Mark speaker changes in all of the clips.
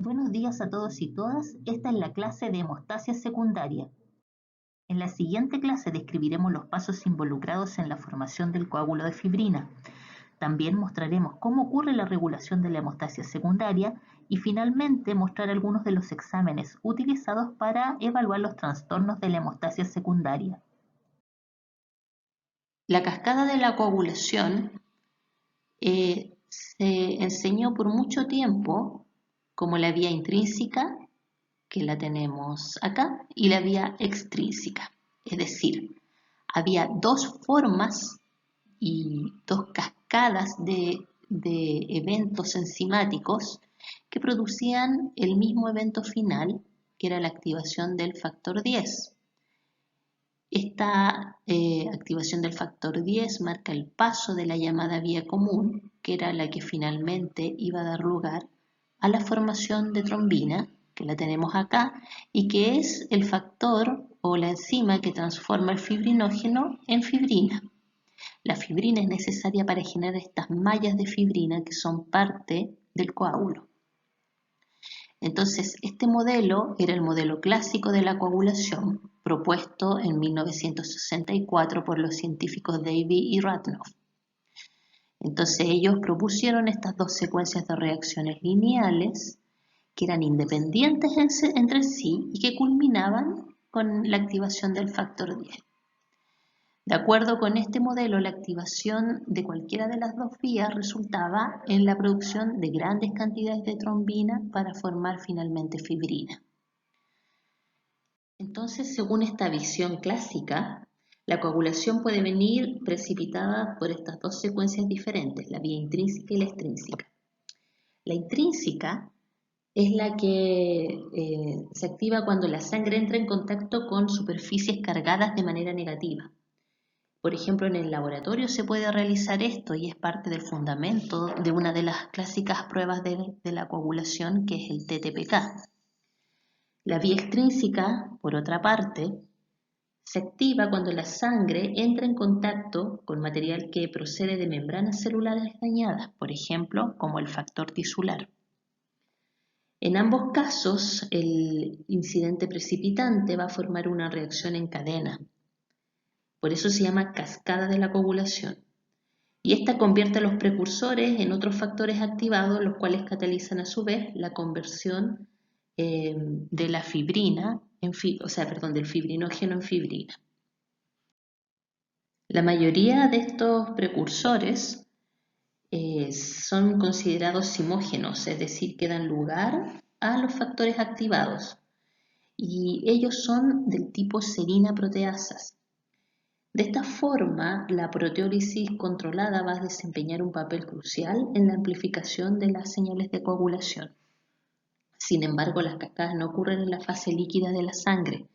Speaker 1: Buenos días a todos y todas. Esta es la clase de hemostasia secundaria. En la siguiente clase describiremos los pasos involucrados en la formación del coágulo de fibrina. También mostraremos cómo ocurre la regulación de la hemostasia secundaria y finalmente mostrar algunos de los exámenes utilizados para evaluar los trastornos de la hemostasia secundaria. La cascada de la coagulación se enseñó por mucho tiempo como la vía intrínseca, que la tenemos acá, y la vía extrínseca. Es decir, había dos formas y dos cascadas de eventos enzimáticos que producían el mismo evento final, que era la activación del factor 10. Esta activación del factor 10 marca el paso de la llamada vía común, que era la que finalmente iba a dar lugar a la formación de trombina, que la tenemos acá, y que es el factor o la enzima que transforma el fibrinógeno en fibrina. La fibrina es necesaria para generar estas mallas de fibrina que son parte del coágulo. Entonces, este modelo era el modelo clásico de la coagulación, propuesto en 1964 por los científicos Davy y Radloff. Entonces, ellos propusieron estas dos secuencias de reacciones lineales que eran independientes entre sí y que culminaban con la activación del factor 10. De acuerdo con este modelo, la activación de cualquiera de las dos vías resultaba en la producción de grandes cantidades de trombina para formar finalmente fibrina. Entonces, según esta visión clásica, la coagulación puede venir precipitada por estas dos secuencias diferentes, la vía intrínseca y la extrínseca. La intrínseca es la que se activa cuando la sangre entra en contacto con superficies cargadas de manera negativa. Por ejemplo, en el laboratorio se puede realizar esto y es parte del fundamento de una de las clásicas pruebas de la coagulación, que es el TTPK. La vía extrínseca, por otra parte, se activa cuando la sangre entra en contacto con material que procede de membranas celulares dañadas, por ejemplo, como el factor tisular. En ambos casos, el incidente precipitante va a formar una reacción en cadena. Por eso se llama cascada de la coagulación. Y esta convierte a los precursores en otros factores activados, los cuales catalizan a su vez la conversión de la fibrina, del fibrinógeno en fibrina. La mayoría de estos precursores son considerados simógenos, es decir, que dan lugar a los factores activados. Y ellos son del tipo serina proteasas. De esta forma, la proteólisis controlada va a desempeñar un papel crucial en la amplificación de las señales de coagulación. Sin embargo, las cascadas no ocurren en la fase líquida de la sangre.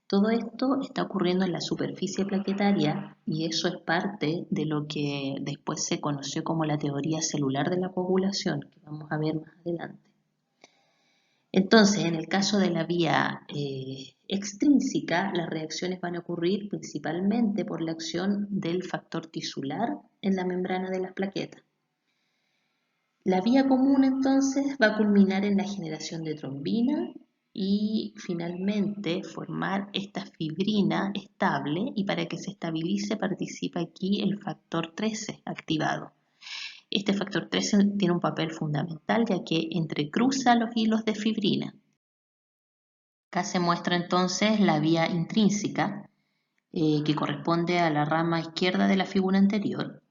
Speaker 1: Todo esto está ocurriendo en la superficie plaquetaria y eso es parte de lo que después se conoció como la teoría celular de la coagulación, que vamos a ver más adelante. Entonces, en el caso de la vía extrínseca, las reacciones van a ocurrir principalmente por la acción del factor tisular en la membrana de las plaquetas. La vía común entonces va a culminar en la generación de trombina y finalmente formar esta fibrina estable, y para que se estabilice participa aquí el factor 13 activado. Este factor 13 tiene un papel fundamental ya que entrecruza los hilos de fibrina. Acá se muestra entonces la vía intrínseca que corresponde a la rama izquierda de la figura anterior,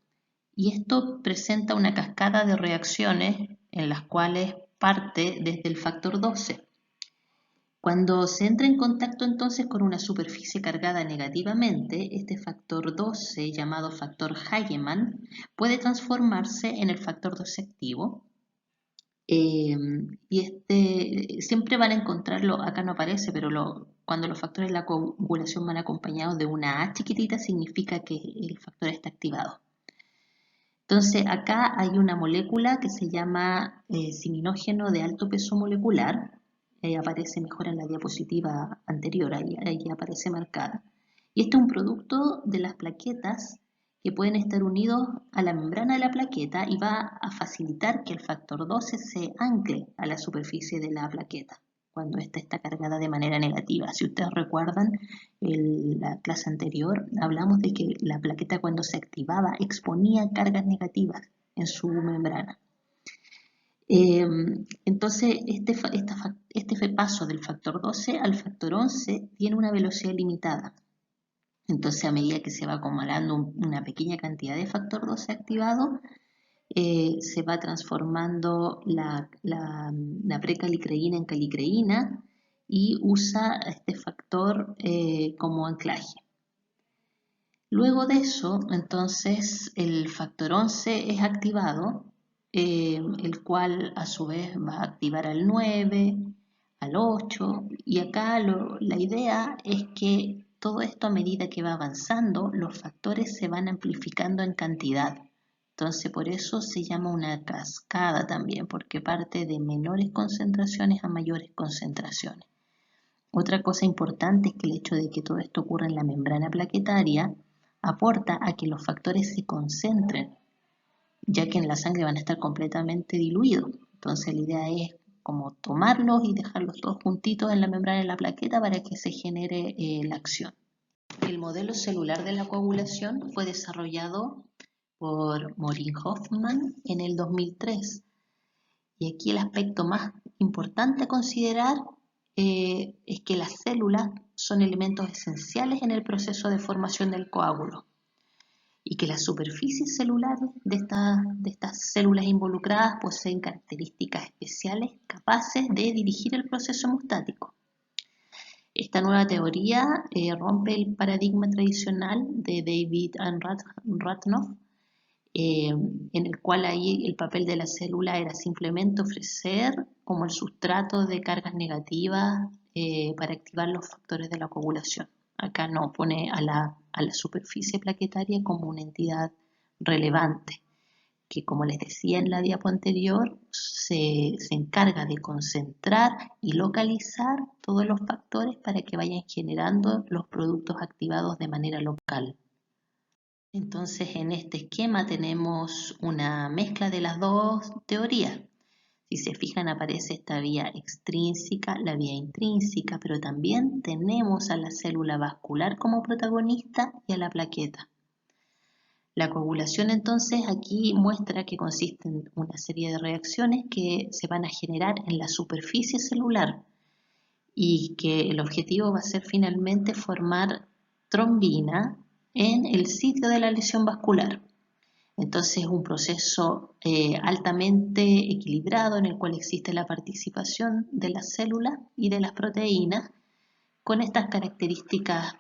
Speaker 1: y esto presenta una cascada de reacciones en las cuales parte desde el factor 12. Cuando se entra en contacto entonces con una superficie cargada negativamente, este factor 12, llamado factor Hagemann, puede transformarse en el factor 12 activo. Siempre van a encontrarlo, acá no aparece, pero cuando los factores de la coagulación van acompañados de una A chiquitita, significa que el factor está activado. Entonces, acá hay una molécula que se llama ciminógeno de alto peso molecular, aparece mejor en la diapositiva anterior, ahí aparece marcada. Y este es un producto de las plaquetas que pueden estar unidos a la membrana de la plaqueta y va a facilitar que el factor 12 se ancle a la superficie de la plaqueta cuando ésta está cargada de manera negativa. Si ustedes recuerdan, en la clase anterior hablamos de que la plaqueta cuando se activaba exponía cargas negativas en su membrana. Entonces, este paso del factor 12 al factor 11 tiene una velocidad limitada. Entonces, a medida que se va acumulando una pequeña cantidad de factor 12 activado, se va transformando la precalicreína en calicreína y usa este factor como anclaje. Luego de eso, entonces, el factor 11 es activado, el cual a su vez va a activar al 9, al 8, y acá la idea es que todo esto a medida que va avanzando, los factores se van amplificando en cantidad. Entonces, por eso se llama una cascada también, porque parte de menores concentraciones a mayores concentraciones. Otra cosa importante es que el hecho de que todo esto ocurra en la membrana plaquetaria aporta a que los factores se concentren, ya que en la sangre van a estar completamente diluidos. Entonces la idea es como tomarlos y dejarlos todos juntitos en la membrana de la plaqueta para que se genere la acción. El modelo celular de la coagulación fue desarrollado por Maureen Hoffman en el 2003. Y aquí el aspecto más importante a considerar es que las células son elementos esenciales en el proceso de formación del coágulo y que las superficies celulares de estas células involucradas poseen características especiales capaces de dirigir el proceso hemostático. Esta nueva teoría rompe el paradigma tradicional de David Radcliffe, en el cual ahí el papel de la célula era simplemente ofrecer como el sustrato de cargas negativas para activar los factores de la coagulación. Acá no pone a la superficie plaquetaria como una entidad relevante, que como les decía en la diapo anterior, se encarga de concentrar y localizar todos los factores para que vayan generando los productos activados de manera local. Entonces, en este esquema tenemos una mezcla de las dos teorías. Si se fijan, aparece esta vía extrínseca, la vía intrínseca, pero también tenemos a la célula vascular como protagonista y a la plaqueta. La coagulación entonces aquí muestra que consiste en una serie de reacciones que se van a generar en la superficie celular y que el objetivo va a ser finalmente formar trombina en el sitio de la lesión vascular. Entonces es un proceso altamente equilibrado en el cual existe la participación de las células y de las proteínas con estas características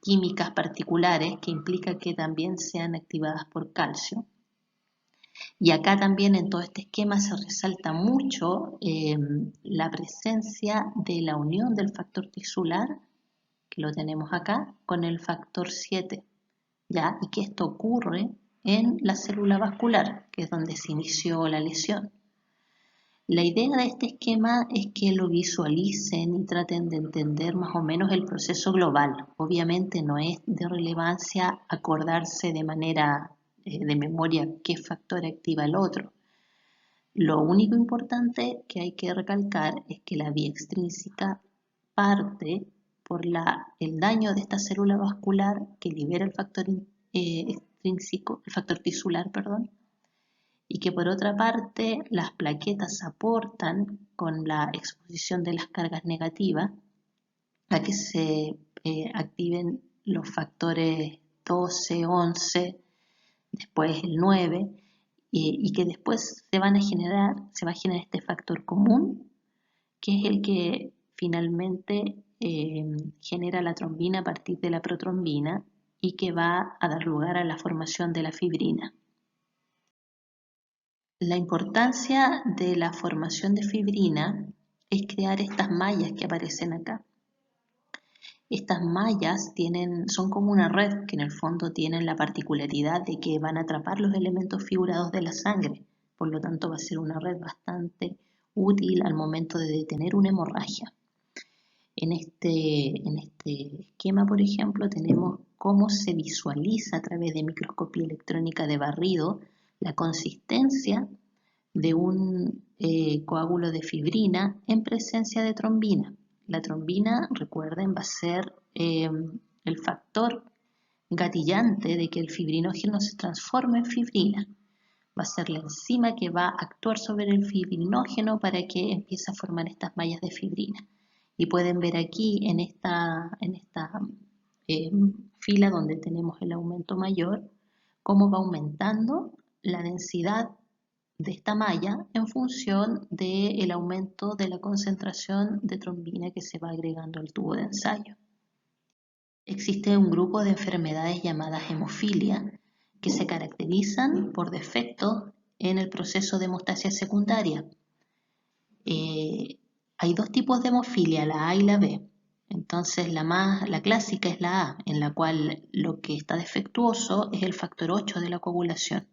Speaker 1: químicas particulares que implica que también sean activadas por calcio. Y acá también en todo este esquema se resalta mucho la presencia de la unión del factor tisular, que lo tenemos acá, con el factor 7, ¿ya? Y que esto ocurre en la célula vascular, que es donde se inició la lesión. La idea de este esquema es que lo visualicen y traten de entender más o menos el proceso global. Obviamente no es de relevancia acordarse de manera de memoria qué factor activa el otro. Lo único importante que hay que recalcar es que la vía extrínseca parte por el daño de esta célula vascular que libera el factor extrínseco, el factor tisular, perdón, y que por otra parte las plaquetas aportan con la exposición de las cargas negativas a que se activen los factores 12, 11, después el 9, y que después se va a generar este factor común, que es el que finalmente genera la trombina a partir de la protrombina y que va a dar lugar a la formación de la fibrina. La importancia de la formación de fibrina es crear estas mallas que aparecen acá. Estas mallas son como una red que en el fondo tienen la particularidad de que van a atrapar los elementos figurados de la sangre. Por lo tanto, va a ser una red bastante útil al momento de detener una hemorragia. En este esquema, por ejemplo, tenemos cómo se visualiza a través de microscopía electrónica de barrido la consistencia de un coágulo de fibrina en presencia de trombina. La trombina, recuerden, va a ser el factor gatillante de que el fibrinógeno se transforme en fibrina. Va a ser la enzima que va a actuar sobre el fibrinógeno para que empiece a formar estas mallas de fibrina. Y pueden ver aquí en esta fila donde tenemos el aumento mayor, cómo va aumentando la densidad de esta malla en función del aumento de la concentración de trombina que se va agregando al tubo de ensayo. Existe un grupo de enfermedades llamadas hemofilia que se caracterizan por defectos en el proceso de hemostasia secundaria. Hay dos tipos de hemofilia, la A y la B. Entonces la clásica es la A, en la cual lo que está defectuoso es el factor 8 de la coagulación.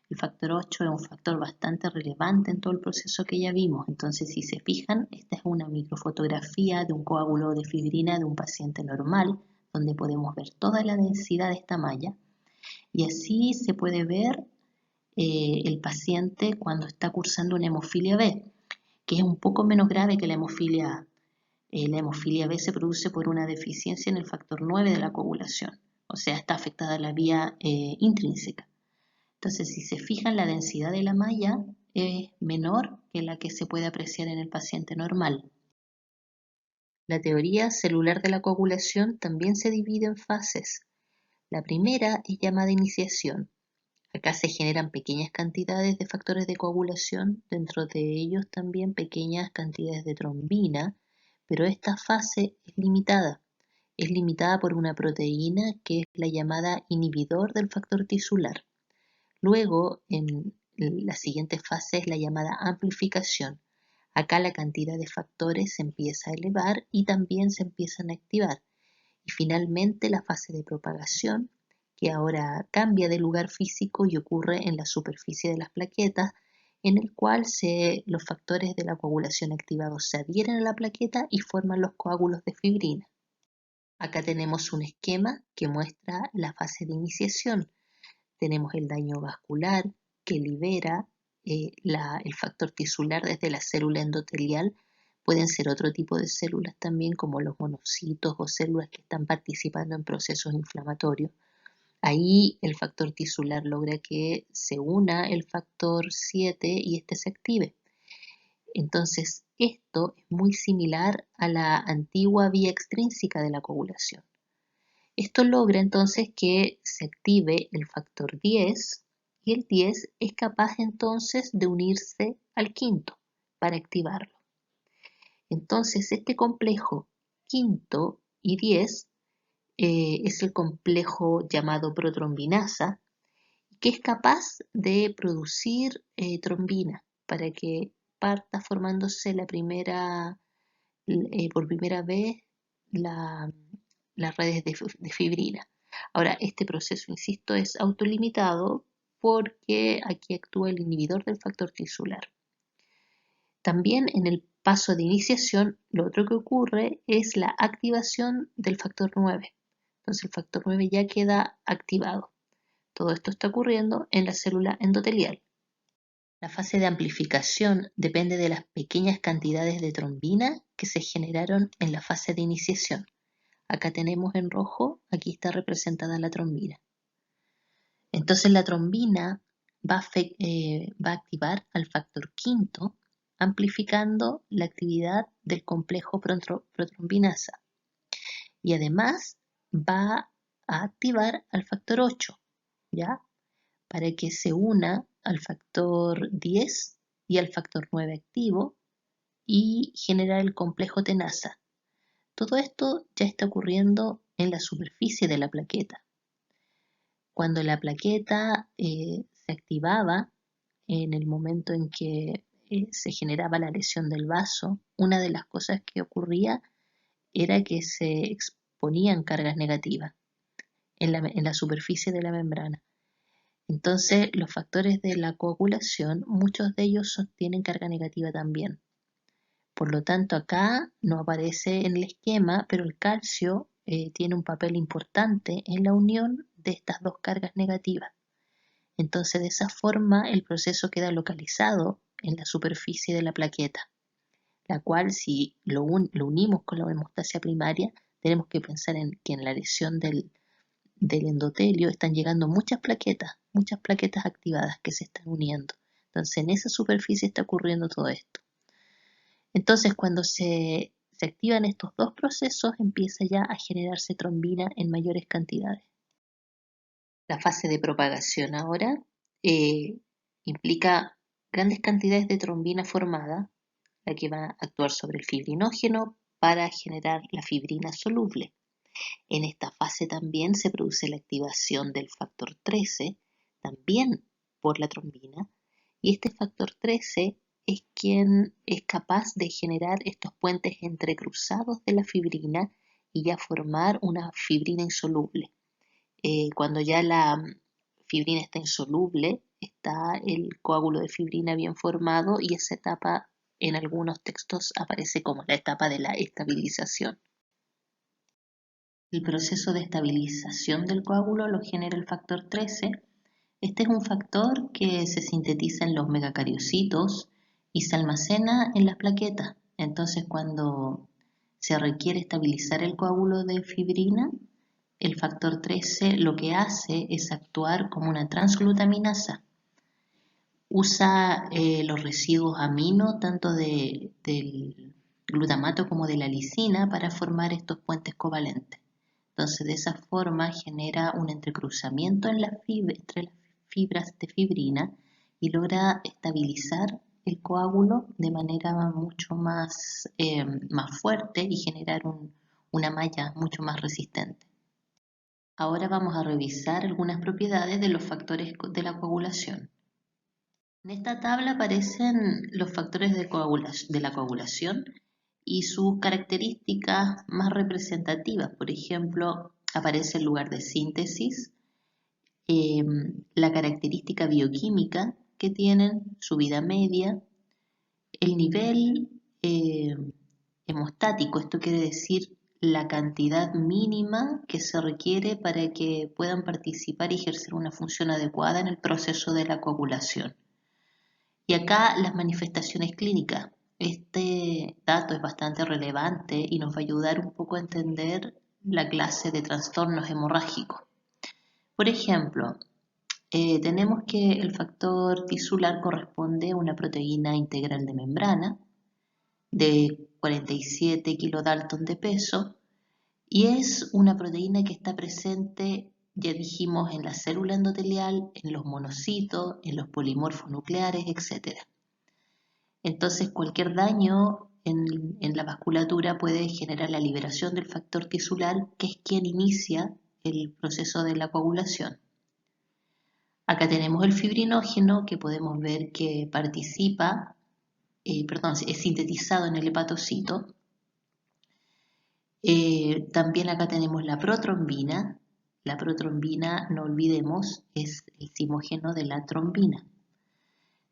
Speaker 1: El factor 8 es un factor bastante relevante en todo el proceso que ya vimos. Entonces, si se fijan, esta es una microfotografía de un coágulo de fibrina de un paciente normal, donde podemos ver toda la densidad de esta malla. Y así se puede ver el paciente cuando está cursando una hemofilia B, que es un poco menos grave que la hemofilia A. La hemofilia B se produce por una deficiencia en el factor 9 de la coagulación, o sea, está afectada la vía intrínseca. Entonces, si se fijan, la densidad de la malla es menor que la que se puede apreciar en el paciente normal. La teoría celular de la coagulación también se divide en fases. La primera es llamada iniciación. Acá se generan pequeñas cantidades de factores de coagulación, dentro de ellos también pequeñas cantidades de trombina, pero esta fase es limitada. Es limitada por una proteína que es la llamada inhibidor del factor tisular. Luego, en la siguiente fase es la llamada amplificación. Acá la cantidad de factores se empieza a elevar y también se empiezan a activar. Y finalmente la fase de propagación, que ahora cambia de lugar físico y ocurre en la superficie de las plaquetas, en el cual los factores de la coagulación activados se adhieren a la plaqueta y forman los coágulos de fibrina. Acá tenemos un esquema que muestra la fase de iniciación. Tenemos el daño vascular que libera el factor tisular desde la célula endotelial. Pueden ser otro tipo de células también, como los monocitos o células que están participando en procesos inflamatorios. Ahí el factor tisular logra que se una el factor 7 y este se active. Entonces, esto es muy similar a la antigua vía extrínseca de la coagulación. Esto logra entonces que se active el factor 10 y el 10 es capaz entonces de unirse al quinto para activarlo. Entonces este complejo quinto y 10 es el complejo llamado protrombinasa, que es capaz de producir trombina para que parta formándose por primera vez las redes de fibrina. Ahora, este proceso, insisto, es autolimitado porque aquí actúa el inhibidor del factor tisular. También en el paso de iniciación, lo otro que ocurre es la activación del factor 9. Entonces el factor 9 ya queda activado. Todo esto está ocurriendo en la célula endotelial. La fase de amplificación depende de las pequeñas cantidades de trombina que se generaron en la fase de iniciación. Acá tenemos en rojo, aquí está representada la trombina. Entonces la trombina va a activar al factor quinto, amplificando la actividad del complejo protrombinasa. Y además va a activar al factor 8, ¿ya? Para que se una al factor 10 y al factor 9 activo y generar el complejo tenasa. Todo esto ya está ocurriendo en la superficie de la plaqueta. Cuando la plaqueta se activaba en el momento en que se generaba la lesión del vaso, una de las cosas que ocurría era que se exponían cargas negativas en la superficie de la membrana. Entonces, los factores de la coagulación, muchos de ellos tienen carga negativa también. Por lo tanto, acá no aparece en el esquema, pero el calcio tiene un papel importante en la unión de estas dos cargas negativas. Entonces, de esa forma, el proceso queda localizado en la superficie de la plaqueta, la cual, si lo unimos con la hemostasia primaria, tenemos que pensar en que en la lesión del endotelio están llegando muchas plaquetas activadas que se están uniendo. Entonces, en esa superficie está ocurriendo todo esto. Entonces, cuando se activan estos dos procesos, empieza ya a generarse trombina en mayores cantidades. La fase de propagación ahora implica grandes cantidades de trombina formada, la que va a actuar sobre el fibrinógeno para generar la fibrina soluble. En esta fase también se produce la activación del factor 13, también por la trombina, y este factor 13 es quien es capaz de generar estos puentes entrecruzados de la fibrina y ya formar una fibrina insoluble. Cuando ya la fibrina está insoluble, está el coágulo de fibrina bien formado y esa etapa en algunos textos aparece como la etapa de la estabilización. El proceso de estabilización del coágulo lo genera el factor 13. Este es un factor que se sintetiza en los megacariocitos y se almacena en las plaquetas. Entonces, cuando se requiere estabilizar el coágulo de fibrina, el factor 13 lo que hace es actuar como una transglutaminasa. Usa los residuos amino tanto del glutamato como de la lisina para formar estos puentes covalentes. Entonces, de esa forma genera un entrecruzamiento entre las fibras de fibrina y logra estabilizar el coágulo de manera mucho más fuerte y generar una malla mucho más resistente. Ahora vamos a revisar algunas propiedades de los factores de la coagulación. En esta tabla aparecen los factores de la coagulación y sus características más representativas. Por ejemplo, aparece el lugar de síntesis, la característica bioquímica que tienen, su vida media, el nivel hemostático, esto quiere decir la cantidad mínima que se requiere para que puedan participar y ejercer una función adecuada en el proceso de la coagulación. Y acá las manifestaciones clínicas. Este dato es bastante relevante y nos va a ayudar un poco a entender la clase de trastornos hemorrágicos. Por ejemplo, tenemos que el factor tisular corresponde a una proteína integral de membrana de 47 kilodalton de peso y es una proteína que está presente, ya dijimos, en la célula endotelial, en los monocitos, en los polimorfos nucleares, etc. Entonces, cualquier daño en la vasculatura puede generar la liberación del factor tisular, que es quien inicia el proceso de la coagulación. Acá tenemos el fibrinógeno, que podemos ver que participa, es sintetizado en el hepatocito. También acá tenemos la protrombina. La protrombina, no olvidemos, es el simógeno de la trombina.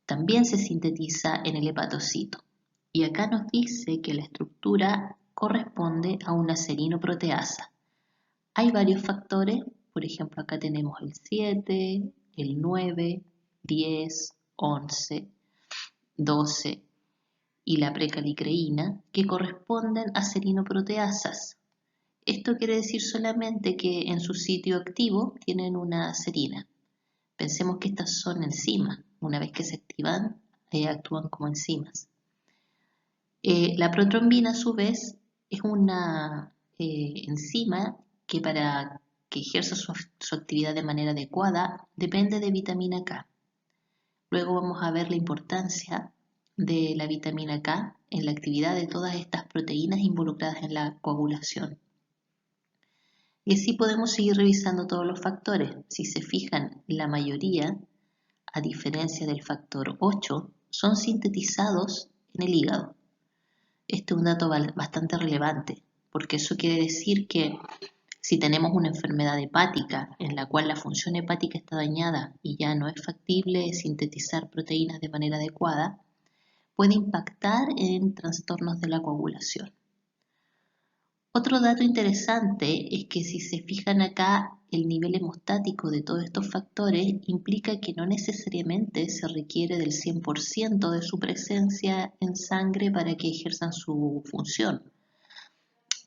Speaker 1: También se sintetiza en el hepatocito. Y acá nos dice que la estructura corresponde a una serinoproteasa. Hay varios factores, por ejemplo, acá tenemos el 7, el 9, 10, 11, 12 y la precalicreína, que corresponden a serinoproteasas. Esto quiere decir solamente que en su sitio activo tienen una serina. Pensemos que estas son enzimas. Una vez que se activan, actúan como enzimas. La protrombina, a su vez, es una enzima que para que ejerza su actividad de manera adecuada depende de vitamina K. Luego vamos a ver la importancia de la vitamina K en la actividad de todas estas proteínas involucradas en la coagulación. Y así podemos seguir revisando todos los factores. Si se fijan, la mayoría, a diferencia del factor 8, son sintetizados en el hígado. Este es un dato bastante relevante, porque eso quiere decir que si tenemos una enfermedad hepática en la cual la función hepática está dañada y ya no es factible sintetizar proteínas de manera adecuada, puede impactar en trastornos de la coagulación. Otro dato interesante es que si se fijan acá, el nivel hemostático de todos estos factores implica que no necesariamente se requiere del 100% de su presencia en sangre para que ejerzan su función.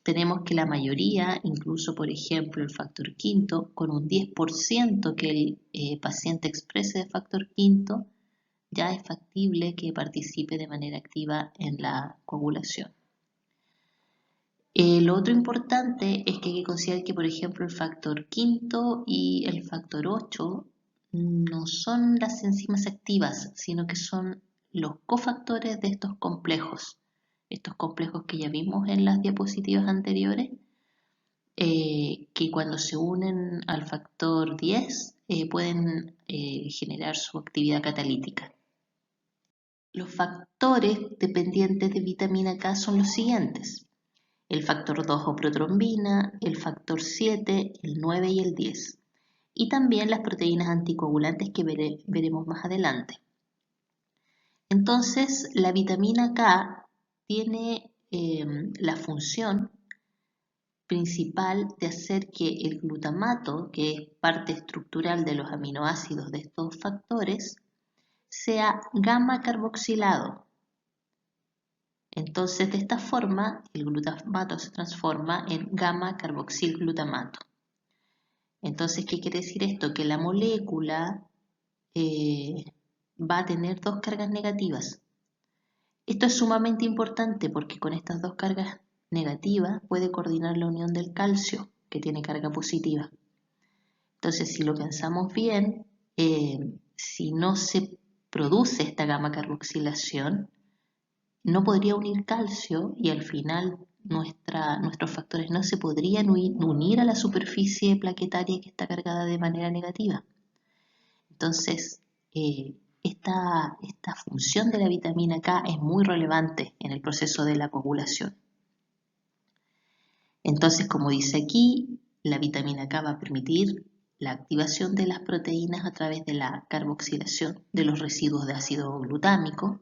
Speaker 1: Tenemos que la mayoría, incluso por ejemplo el factor quinto, con un 10% que el paciente exprese de factor quinto, ya es factible que participe de manera activa en la coagulación. Lo otro importante es que hay que considerar que, por ejemplo, el factor quinto y el factor 8 no son las enzimas activas, sino que son los cofactores de estos complejos que ya vimos en las diapositivas anteriores, que cuando se unen al factor 10 pueden generar su actividad catalítica. Los factores dependientes de vitamina K son los siguientes: el factor 2 o protrombina, el factor 7, el 9 y el 10. Y también las proteínas anticoagulantes que veremos más adelante. Entonces, la vitamina K tiene la función principal de hacer que el glutamato, que es parte estructural de los aminoácidos de estos factores, sea gamma carboxilado. Entonces, de esta forma, el glutamato se transforma en gamma-carboxilglutamato. Entonces, ¿qué quiere decir esto? Que la molécula va a tener dos cargas negativas. Esto es sumamente importante porque con estas dos cargas negativas puede coordinar la unión del calcio, que tiene carga positiva. Entonces, si lo pensamos bien, si no se produce esta gamma-carboxilación, no podría unir calcio y al final nuestros factores no se podrían unir a la superficie plaquetaria que está cargada de manera negativa. Entonces, esta función de la vitamina K es muy relevante en el proceso de la coagulación. Entonces, como dice aquí, la vitamina K va a permitir la activación de las proteínas a través de la carboxilación de los residuos de ácido glutámico.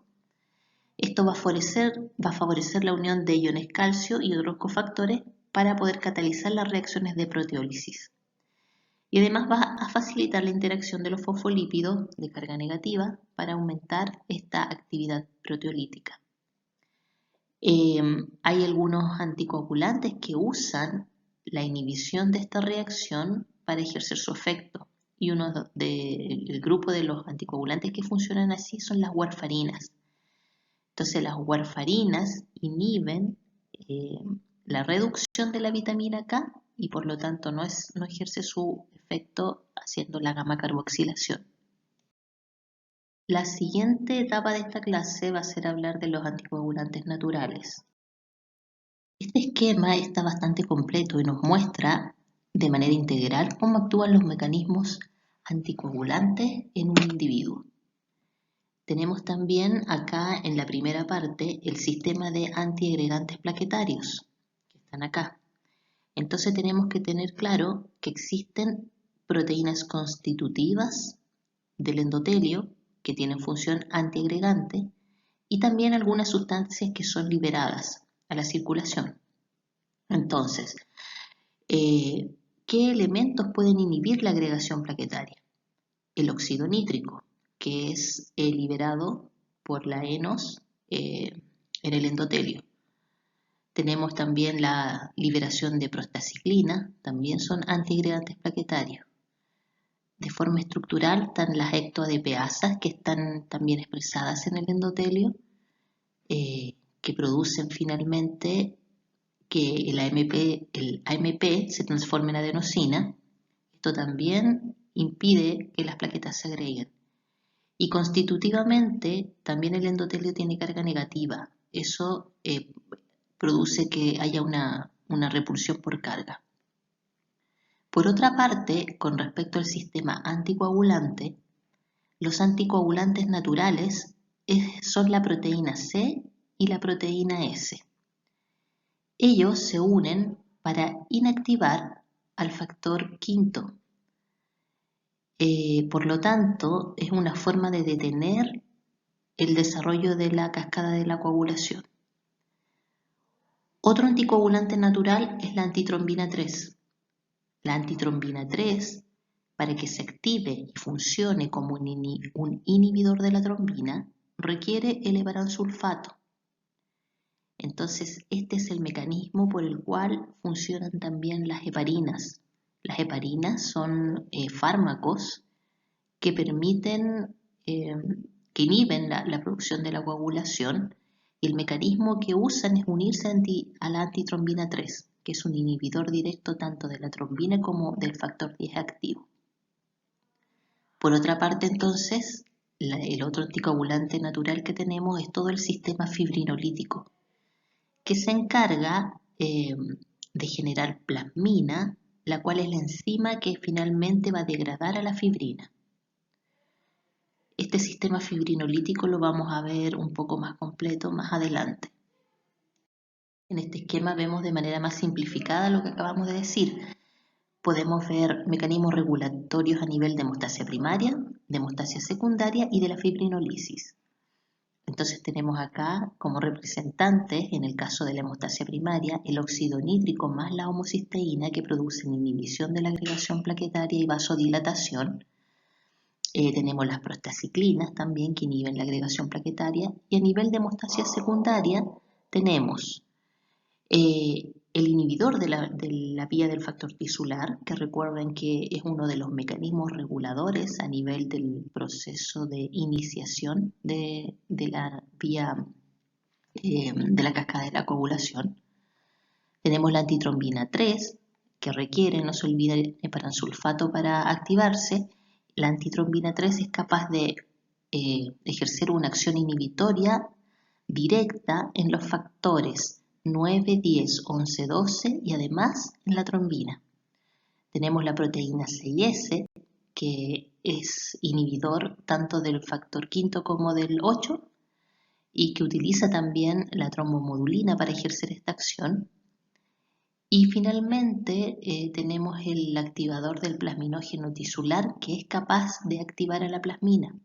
Speaker 1: Esto va a favorecer la unión de iones calcio y otros cofactores para poder catalizar las reacciones de proteólisis. Y además va a facilitar la interacción de los fosfolípidos de carga negativa para aumentar esta actividad proteolítica. Hay algunos anticoagulantes que usan la inhibición de esta reacción para ejercer su efecto. Y el grupo de los anticoagulantes que funcionan así son las warfarinas. Entonces las warfarinas inhiben la reducción de la vitamina K y por lo tanto no ejerce su efecto haciendo la gamma carboxilación. La siguiente etapa de esta clase va a ser hablar de los anticoagulantes naturales. Este esquema está bastante completo y nos muestra de manera integral cómo actúan los mecanismos anticoagulantes en un individuo. Tenemos también acá en la primera parte el sistema de antiagregantes plaquetarios, que están acá. Entonces tenemos que tener claro que existen proteínas constitutivas del endotelio que tienen función antiagregante y también algunas sustancias que son liberadas a la circulación. Entonces, ¿qué elementos pueden inhibir la agregación plaquetaria? El óxido nítrico, que es liberado por la ENOS en el endotelio. Tenemos también la liberación de prostaciclina, también son antiagregantes plaquetarios. De forma estructural están las ectoadepeasas, que están también expresadas en el endotelio, que producen finalmente que el AMP se transforme en adenosina. Esto también impide que las plaquetas se agreguen. Y constitutivamente también el endotelio tiene carga negativa. Eso produce que haya una repulsión por carga. Por otra parte, con respecto al sistema anticoagulante, los anticoagulantes naturales son la proteína C y la proteína S. Ellos se unen para inactivar al factor quinto. Por lo tanto, es una forma de detener el desarrollo de la cascada de la coagulación. Otro anticoagulante natural es la antitrombina 3. La antitrombina 3, para que se active y funcione como un inhibidor de la trombina, requiere el heparansulfato. Entonces, este es el mecanismo por el cual funcionan también las heparinas. Las heparinas son fármacos que permiten, que inhiben la producción de la coagulación, y el mecanismo que usan es unirse a la antitrombina 3, que es un inhibidor directo tanto de la trombina como del factor 10 activo. Por otra parte, entonces, el otro anticoagulante natural que tenemos es todo el sistema fibrinolítico, que se encarga de generar plasmina, la cual es la enzima que finalmente va a degradar a la fibrina. Este sistema fibrinolítico lo vamos a ver un poco más completo más adelante. En este esquema vemos de manera más simplificada lo que acabamos de decir. Podemos ver mecanismos regulatorios a nivel de hemostasia primaria, de hemostasia secundaria y de la fibrinolisis. Entonces tenemos acá como representantes, en el caso de la hemostasia primaria, el óxido nítrico más la homocisteína, que producen inhibición de la agregación plaquetaria y vasodilatación. Tenemos las prostaciclinas también, que inhiben la agregación plaquetaria, y a nivel de hemostasia secundaria tenemos el inhibidor de la vía del factor tisular, que recuerden que es uno de los mecanismos reguladores a nivel del proceso de iniciación de la vía de la cascada de la coagulación. Tenemos la antitrombina 3, que requiere, no se olvide, el heparansulfato para activarse. La antitrombina 3 es capaz de ejercer una acción inhibitoria directa en los factores 9, 10, 11, 12 y además en la trombina. Tenemos la proteína 6S, que es inhibidor tanto del factor quinto como del 8 y que utiliza también la trombomodulina para ejercer esta acción. Y finalmente tenemos el activador del plasminógeno tisular, que es capaz de activar a la plasmina.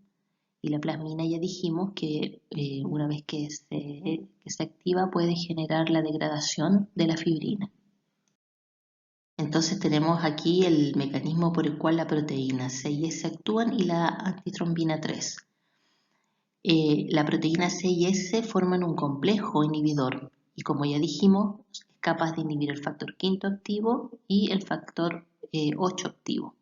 Speaker 1: Y la plasmina, ya dijimos que una vez que se activa puede generar la degradación de la fibrina. Entonces tenemos aquí el mecanismo por el cual la proteína 6S actúan y la antitrombina 3. La proteína 6S forman un complejo inhibidor y, como ya dijimos, es capaz de inhibir el factor quinto activo y el factor 8 activo.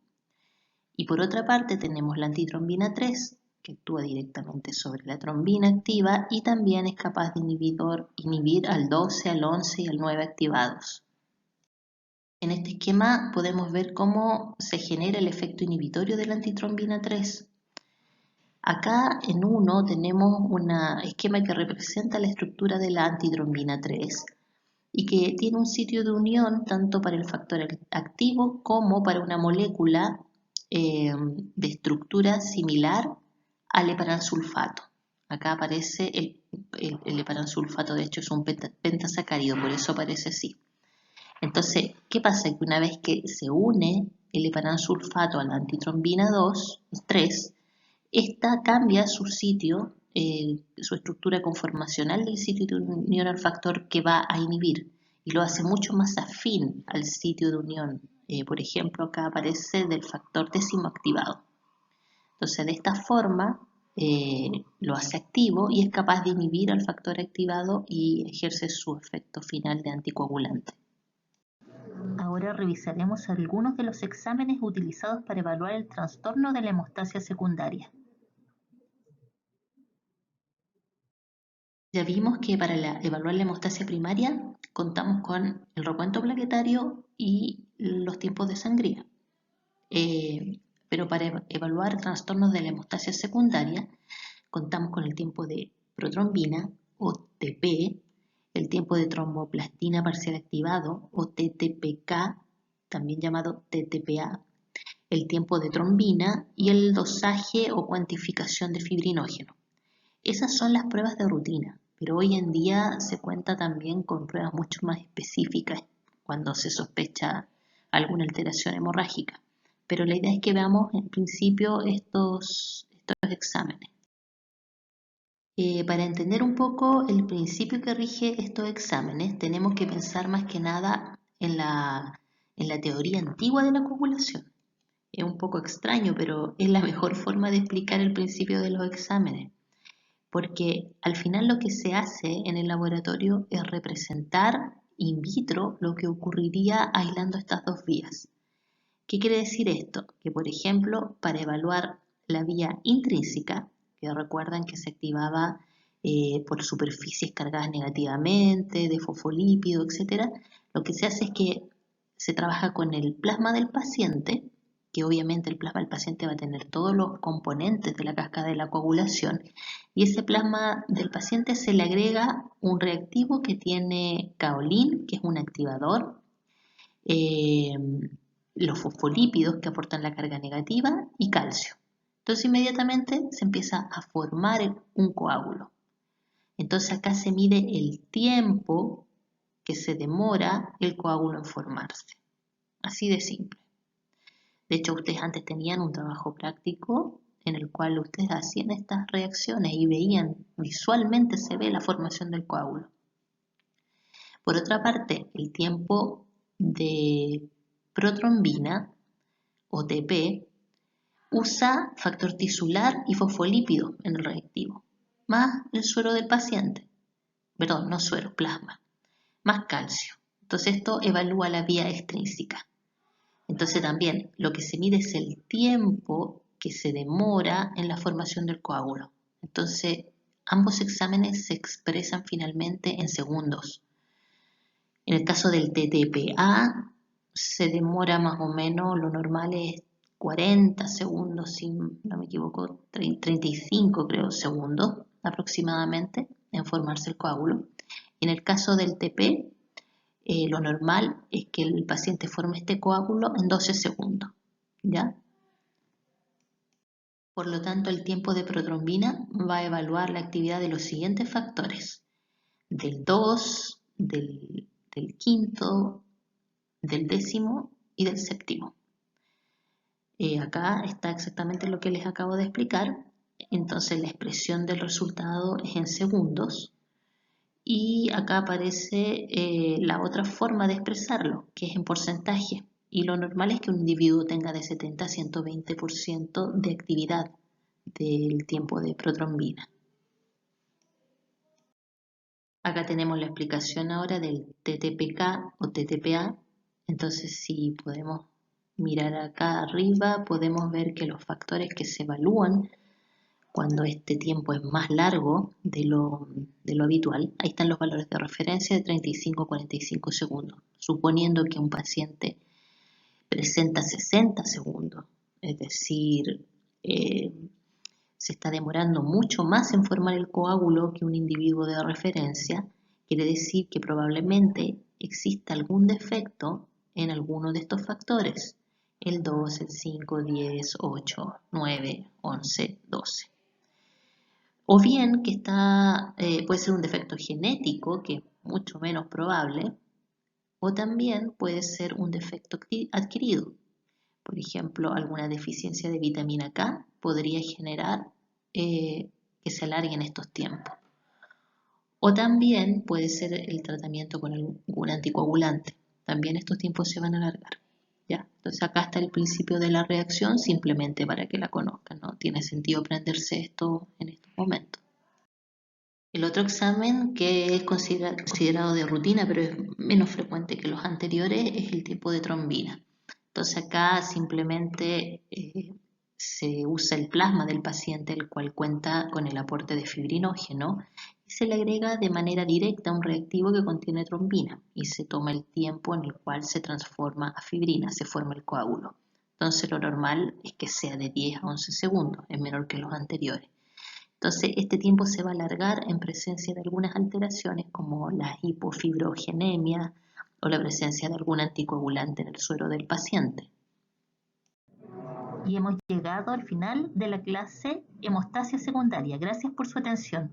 Speaker 1: Y por otra parte tenemos la antitrombina 3, que actúa directamente sobre la trombina activa y también es capaz de inhibir al 12, al 11 y al 9 activados. En este esquema podemos ver cómo se genera el efecto inhibitorio de la antitrombina 3. Acá en 1 tenemos un esquema que representa la estructura de la antitrombina 3 y que tiene un sitio de unión tanto para el factor activo como para una molécula de estructura similar al heparansulfato. Acá aparece el heparansulfato, de hecho es un pentasacárido, por eso aparece así. Entonces, ¿qué pasa? Que una vez que se une el heparansulfato a la antitrombina 3, esta cambia su sitio, su estructura conformacional del sitio de unión al factor que va a inhibir y lo hace mucho más afín al sitio de unión. Por ejemplo, acá aparece del factor décimo activado. Entonces, de esta forma lo hace activo y es capaz de inhibir al factor activado y ejerce su efecto final de anticoagulante. Ahora revisaremos algunos de los exámenes utilizados para evaluar el trastorno de la hemostasia secundaria. Ya vimos que para evaluar la hemostasia primaria contamos con el recuento plaquetario y los tiempos de sangría. Pero para evaluar trastornos de la hemostasia secundaria contamos con el tiempo de protrombina o TP, el tiempo de tromboplastina parcial activado o TTPK, también llamado TTPA, el tiempo de trombina y el dosaje o cuantificación de fibrinógeno. Esas son las pruebas de rutina, pero hoy en día se cuenta también con pruebas mucho más específicas cuando se sospecha alguna alteración hemorrágica. Pero la idea es que veamos en principio estos exámenes. Para entender un poco el principio que rige estos exámenes, tenemos que pensar más que nada en la teoría antigua de la coagulación. Es un poco extraño, pero es la mejor forma de explicar el principio de los exámenes, porque al final lo que se hace en el laboratorio es representar in vitro lo que ocurriría aislando estas dos vías. ¿Qué quiere decir esto? Que, por ejemplo, para evaluar la vía intrínseca, que recuerdan que se activaba por superficies cargadas negativamente, de fosfolípido, etc., lo que se hace es que se trabaja con el plasma del paciente, que obviamente el plasma del paciente va a tener todos los componentes de la cascada de la coagulación, y ese plasma del paciente se le agrega un reactivo que tiene kaolin, que es un activador, eh, los fosfolípidos que aportan la carga negativa y calcio. Entonces inmediatamente se empieza a formar un coágulo. Entonces acá se mide el tiempo que se demora el coágulo en formarse. Así de simple. De hecho, ustedes antes tenían un trabajo práctico en el cual ustedes hacían estas reacciones y veían, visualmente se ve la formación del coágulo. Por otra parte, el tiempo de protrombina, o TP, usa factor tisular y fosfolípido en el reactivo, más el suero del paciente, perdón, no suero, plasma, más calcio. Entonces esto evalúa la vía extrínseca. Entonces también lo que se mide es el tiempo que se demora en la formación del coágulo. Entonces ambos exámenes se expresan finalmente en segundos. En el caso del TTPA se demora más o menos, lo normal es 40 segundos, si no me equivoco, 35 creo segundos aproximadamente en formarse el coágulo. En el caso del TP, lo normal es que el paciente forme este coágulo en 12 segundos, ¿ya? Por lo tanto, el tiempo de protrombina va a evaluar la actividad de los siguientes factores: del 2, del quinto, del décimo y del séptimo. Acá está exactamente lo que les acabo de explicar. Entonces la expresión del resultado es en segundos y acá aparece la otra forma de expresarlo, que es en porcentaje. Y lo normal es que un individuo tenga de 70 a 120% de actividad del tiempo de protrombina. Acá tenemos la explicación ahora del TTPK o TTPA. Entonces, si podemos mirar acá arriba, podemos ver que los factores que se evalúan cuando este tiempo es más largo de lo habitual, ahí están los valores de referencia de 35 a 45 segundos, suponiendo que un paciente presenta 60 segundos, es decir, se está demorando mucho más en formar el coágulo que un individuo de referencia, quiere decir que probablemente exista algún defecto en alguno de estos factores, el 2, el 5, 10, 8, 9, 11, 12. O bien que puede ser un defecto genético, que es mucho menos probable, o también puede ser un defecto adquirido. Por ejemplo, alguna deficiencia de vitamina K podría generar que se alarguen estos tiempos. O también puede ser el tratamiento con algún anticoagulante. También estos tiempos se van a alargar. ¿Ya? Entonces acá está el principio de la reacción, simplemente para que la conozcan. No tiene sentido aprenderse esto en estos momentos. El otro examen que es considerado de rutina, pero es menos frecuente que los anteriores, es el tipo de trombina. Entonces acá simplemente se usa el plasma del paciente, el cual cuenta con el aporte de fibrinógeno, y se le agrega de manera directa un reactivo que contiene trombina y se toma el tiempo en el cual se transforma a fibrina, se forma el coágulo. Entonces lo normal es que sea de 10 a 11 segundos, es menor que los anteriores. Entonces, este tiempo se va a alargar en presencia de algunas alteraciones como la hipofibrogenemia o la presencia de algún anticoagulante en el suero del paciente. Y hemos llegado al final de la clase hemostasia secundaria. Gracias por su atención.